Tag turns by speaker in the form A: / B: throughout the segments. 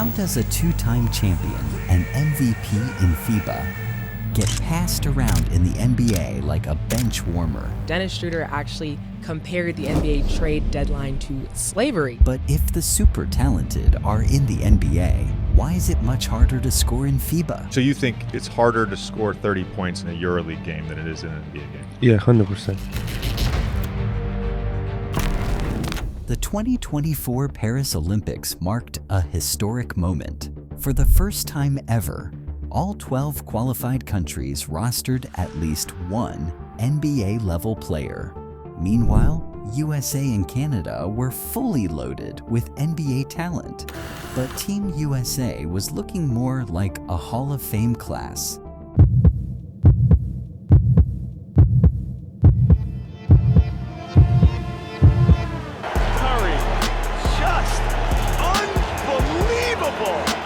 A: How does a two-time champion and MVP in FIBA get passed around in the NBA like a bench warmer?
B: Dennis Schroeder actually compared the NBA trade deadline to slavery.
A: But if the super talented are in the NBA, why is it much harder to score in FIBA?
C: So you think it's harder to score 30 points in a EuroLeague game than it is in an NBA game?
D: Yeah, 100%.
A: The 2024 Paris Olympics marked a historic moment. For the first time ever, all 12 qualified countries rostered at least one NBA-level player. Meanwhile, USA and Canada were fully loaded with NBA talent. But Team USA was looking more like a Hall of Fame class.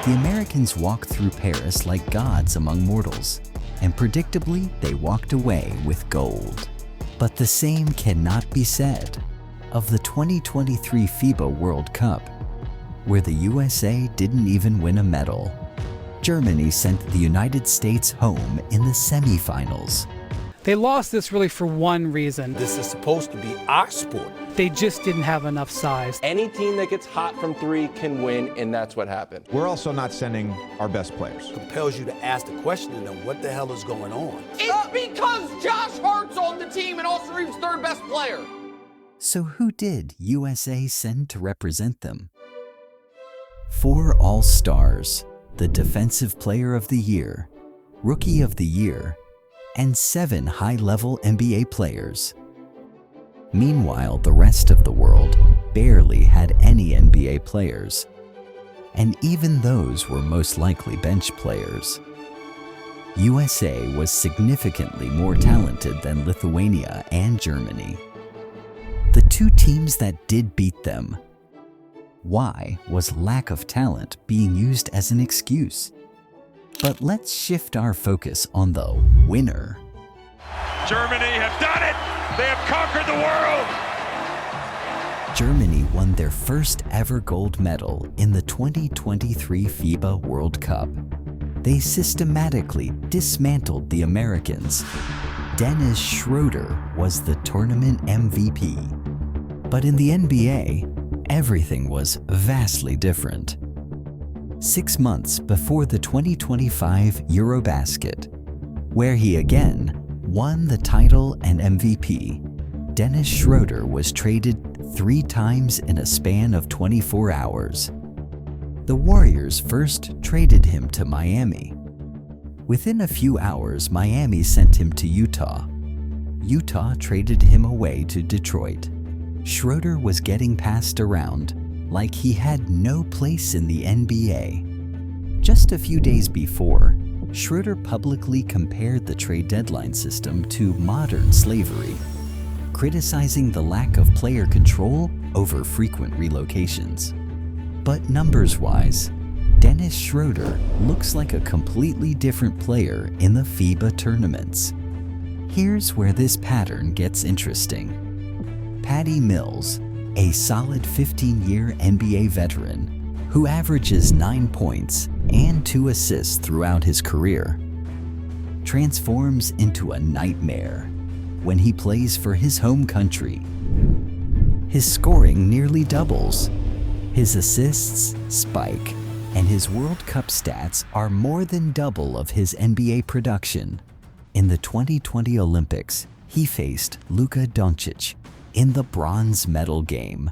A: The Americans walked through Paris like gods among mortals, and predictably, they walked away with gold. But the same cannot be said of the 2023 FIBA World Cup, where the USA didn't even win a medal. Germany sent the United States home in the semifinals.
E: They lost this really for one reason.
F: This is supposed to be our sport.
E: They just didn't have enough size.
G: Any team that gets hot from three can win, and that's what happened.
H: We're also not sending our best players.
F: Compels you to ask the question to know what the hell is going on.
I: It's because Josh Hart's on the team and Austin Reeves' third best player.
A: So who did USA send to represent them? 4 All-Stars, the Defensive Player of the Year, Rookie of the Year, and 7 high-level NBA players. Meanwhile, the rest of the world barely had any NBA players, and even those were most likely bench players. USA was significantly more talented than Lithuania and Germany. The two teams that did beat them. Why was lack of talent being used as an excuse? But let's shift our focus on the winner.
C: Germany have done it! They have conquered the world!
A: Germany won their first ever gold medal in the 2023 FIBA World Cup. They systematically dismantled the Americans. Dennis Schroeder was the tournament MVP. But in the NBA, everything was vastly different. 6 months before the 2025 Eurobasket, where he again won the title and MVP, Dennis Schroeder was traded 3 times in a span of 24 hours. The Warriors first traded him to Miami. Within a few hours, Miami sent him to Utah. Utah traded him away to Detroit. Schroeder was getting passed around like he had no place in the NBA. Just a few days before, Schroeder publicly compared the trade deadline system to modern slavery, criticizing the lack of player control over frequent relocations. But numbers-wise, Dennis Schroeder looks like a completely different player in the FIBA tournaments. Here's where this pattern gets interesting. Patty Mills, a solid 15-year NBA veteran who averages 9 points and 2 assists throughout his career, transforms into a nightmare when he plays for his home country. His scoring nearly doubles, his assists spike, and his World Cup stats are more than double of his NBA production. In the 2020 Olympics, he faced Luka Doncic in the bronze medal game.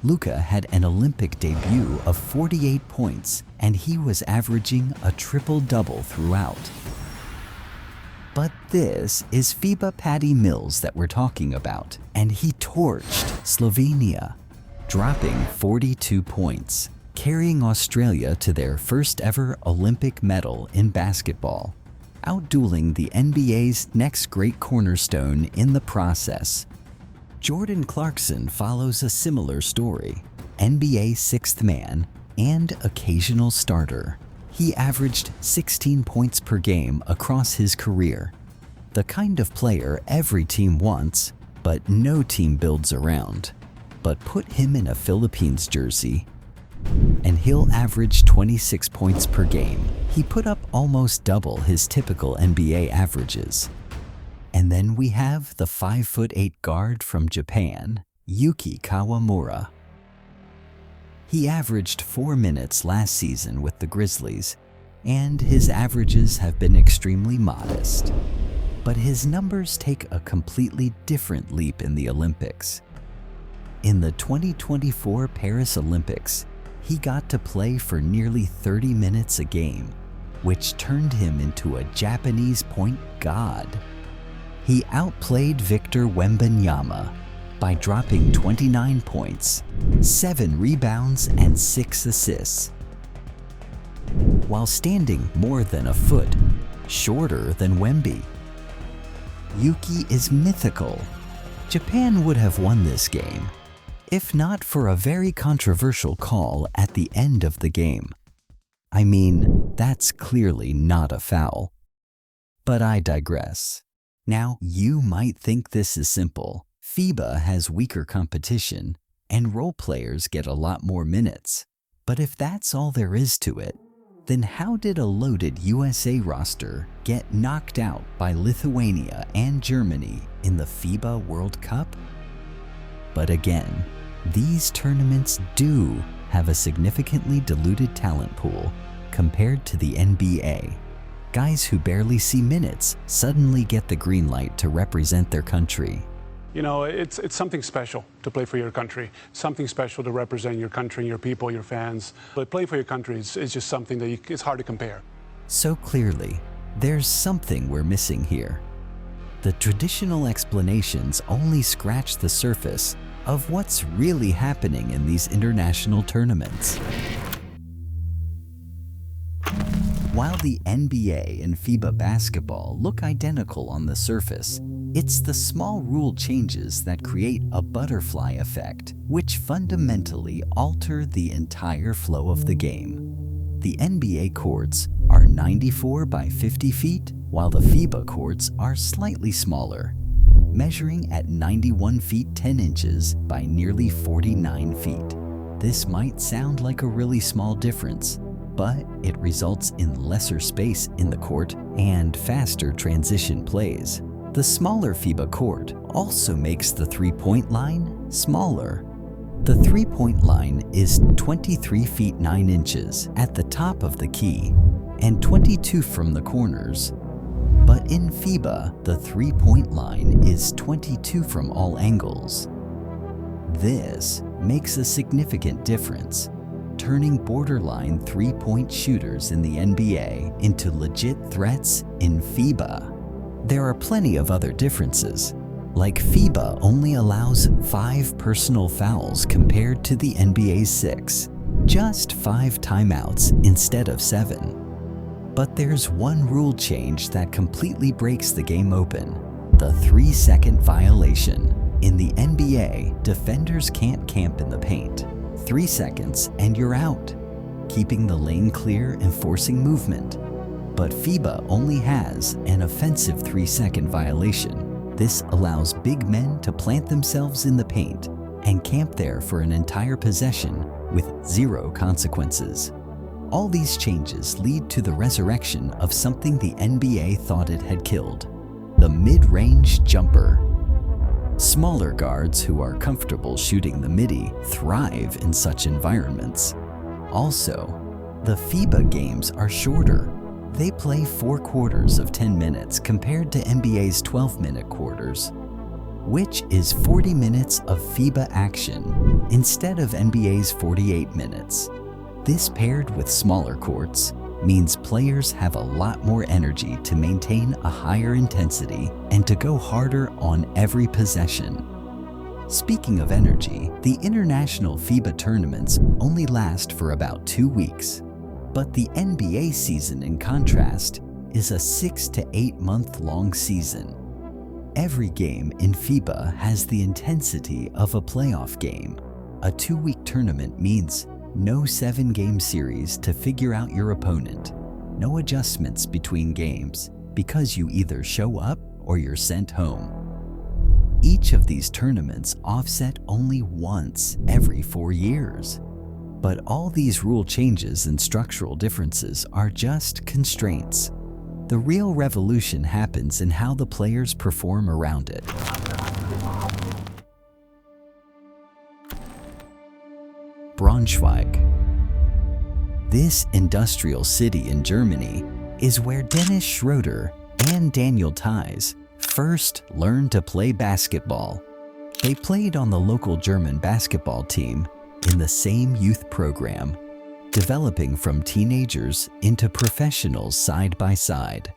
A: Luka had an Olympic debut of 48 points, and he was averaging a triple-double throughout. But this is FIBA Patty Mills that we're talking about, and he torched Slovenia, dropping 42 points, carrying Australia to their first ever Olympic medal in basketball, outdueling the NBA's next great cornerstone in the process. Jordan Clarkson follows a similar story, NBA sixth man and occasional starter. He averaged 16 points per game across his career, the kind of player every team wants, but no team builds around. But put him in a Philippines jersey, and he'll average 26 points per game. He put up almost double his typical NBA averages. And then we have the 5'8" guard from Japan, Yuki Kawamura. He averaged 4 minutes last season with the Grizzlies, and his averages have been extremely modest. But his numbers take a completely different leap in the Olympics. In the 2024 Paris Olympics, he got to play for nearly 30 minutes a game, which turned him into a Japanese point god. He outplayed Victor Wembanyama by dropping 29 points, 7 rebounds, and 6 assists, while standing more than a foot shorter than Wemby. Yuki is mythical. Japan would have won this game, if not for a very controversial call at the end of the game. I mean, that's clearly not a foul. But I digress. Now, you might think this is simple. FIBA has weaker competition, and role players get a lot more minutes. But if that's all there is to it, then how did a loaded USA roster get knocked out by Lithuania and Germany in the FIBA World Cup? But again, these tournaments do have a significantly diluted talent pool compared to the NBA. Guys who barely see minutes suddenly get the green light to represent their country.
D: You know, it's something special to play for your country, something special to represent your country, your people, your fans. But playing for your country is just something that it's hard to compare.
A: So clearly, there's something we're missing here. The traditional explanations only scratch the surface of what's really happening in these international tournaments. While the NBA and FIBA basketball look identical on the surface, it's the small rule changes that create a butterfly effect, which fundamentally alter the entire flow of the game. The NBA courts are 94 by 50 feet, while the FIBA courts are slightly smaller, measuring at 91 feet 10 inches by nearly 49 feet. This might sound like a really small difference, but it results in lesser space in the court and faster transition plays. The smaller FIBA court also makes the three-point line smaller. The three-point line is 23 feet 9 inches at the top of the key and 22 from the corners. But in FIBA, the three-point line is 22 from all angles. This makes a significant difference, turning borderline three-point shooters in the NBA into legit threats in FIBA. There are plenty of other differences, like FIBA only allows 5 personal fouls compared to the NBA's 6, just 5 timeouts instead of 7. But there's one rule change that completely breaks the game open: the 3-second violation. In the NBA, defenders can't camp in the paint. 3 seconds and you're out, keeping the lane clear and forcing movement. But FIBA only has an offensive 3-second violation. This allows big men to plant themselves in the paint and camp there for an entire possession with 0 consequences. All these changes lead to the resurrection of something the NBA thought it had killed: the mid-range jumper. Smaller guards who are comfortable shooting the midi thrive in such environments. Also, the FIBA games are shorter. They play 4 quarters of 10 minutes compared to NBA's 12-minute quarters, which is 40 minutes of FIBA action instead of NBA's 48 minutes. This, paired with smaller courts, means players have a lot more energy to maintain a higher intensity and to go harder on every possession. Speaking of energy, the international FIBA tournaments only last for about 2 weeks. But the NBA season, in contrast, is a 6 to 8 month long season. Every game in FIBA has the intensity of a playoff game. A 2-week tournament means no 7-game series to figure out your opponent, no adjustments between games, because you either show up or you're sent home. Each of these tournaments offset only once every 4 years. But all these rule changes and structural differences are just constraints. The real revolution happens in how the players perform around it. Braunschweig. This industrial city in Germany is where Dennis Schroeder and Daniel Theiss first learned to play basketball. They played on the local German basketball team in the same youth program, developing from teenagers into professionals side by side.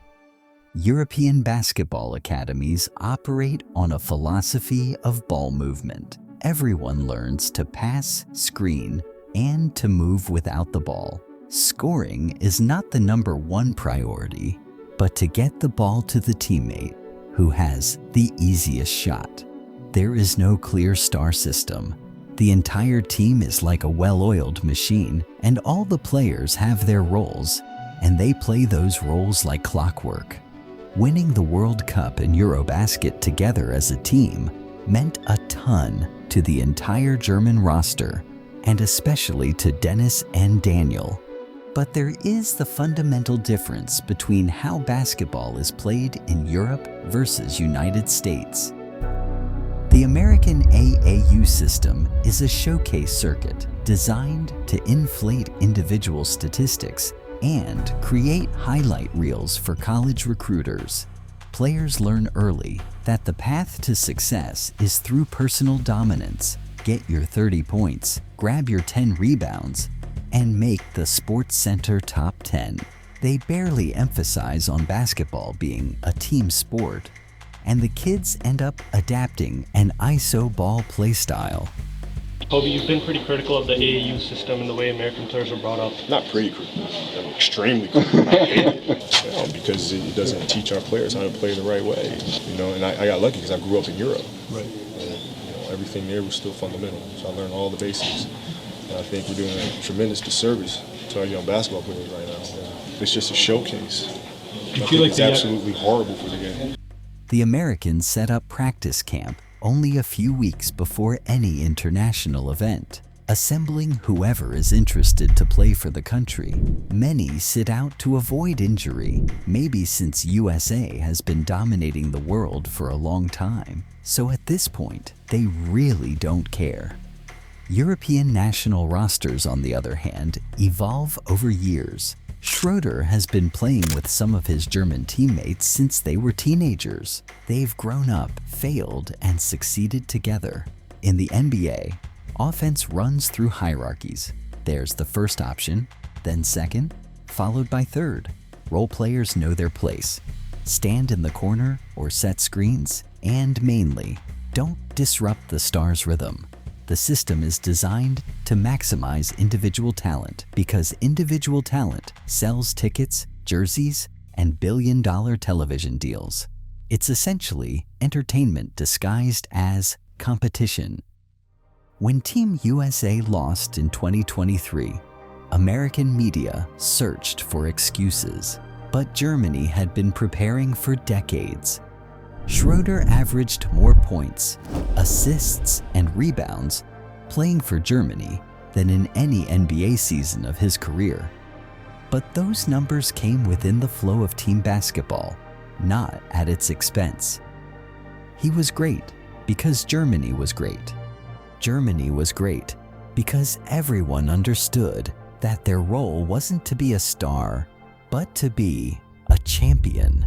A: European basketball academies operate on a philosophy of ball movement. Everyone learns to pass, screen, and to move without the ball. Scoring is not the number one priority, but to get the ball to the teammate who has the easiest shot. There is no clear star system. The entire team is like a well-oiled machine, and all the players have their roles, and they play those roles like clockwork. Winning the World Cup and Eurobasket together as a team meant a ton to the entire German roster, and especially to Dennis and Daniel. But there is the fundamental difference between how basketball is played in Europe versus United States. The American AAU system is a showcase circuit designed to inflate individual statistics and create highlight reels for college recruiters. Players learn early that the path to success is through personal dominance. Get your 30 points, grab your 10 rebounds, and make the Sports Center top 10. They barely emphasize on basketball being a team sport, and the kids end up adapting an ISO ball play style.
J: Kobe, you've been pretty critical of the AAU system and the way American players are brought up.
K: Not pretty critical, I'm extremely critical. I hate it. Because it doesn't teach our players how to play the right way. And I got lucky because I grew up in Europe.
J: Right.
K: And, everything there was still fundamental, so I learned all the basics. And I think we're doing a tremendous disservice to our young basketball players right now. It's just a showcase. I think it's absolutely horrible for the game.
A: The Americans set up practice camp only a few weeks before any international event, assembling whoever is interested to play for the country. Many sit out to avoid injury, maybe since USA has been dominating the world for a long time. So at this point, they really don't care. European national rosters, on the other hand, evolve over years. Schroeder has been playing with some of his German teammates since they were teenagers. They've grown up, failed, and succeeded together. In the NBA, offense runs through hierarchies. There's the first option, then second, followed by third. Role players know their place. Stand in the corner or set screens, and mainly, don't disrupt the star's rhythm. The system is designed to maximize individual talent because individual talent sells tickets, jerseys, and billion-dollar television deals. It's essentially entertainment disguised as competition. When Team USA lost in 2023, American media searched for excuses, but Germany had been preparing for decades. Schroeder averaged more points, assists, and rebounds playing for Germany than in any NBA season of his career. But those numbers came within the flow of team basketball, not at its expense. He was great because Germany was great. Germany was great because everyone understood that their role wasn't to be a star, but to be a champion.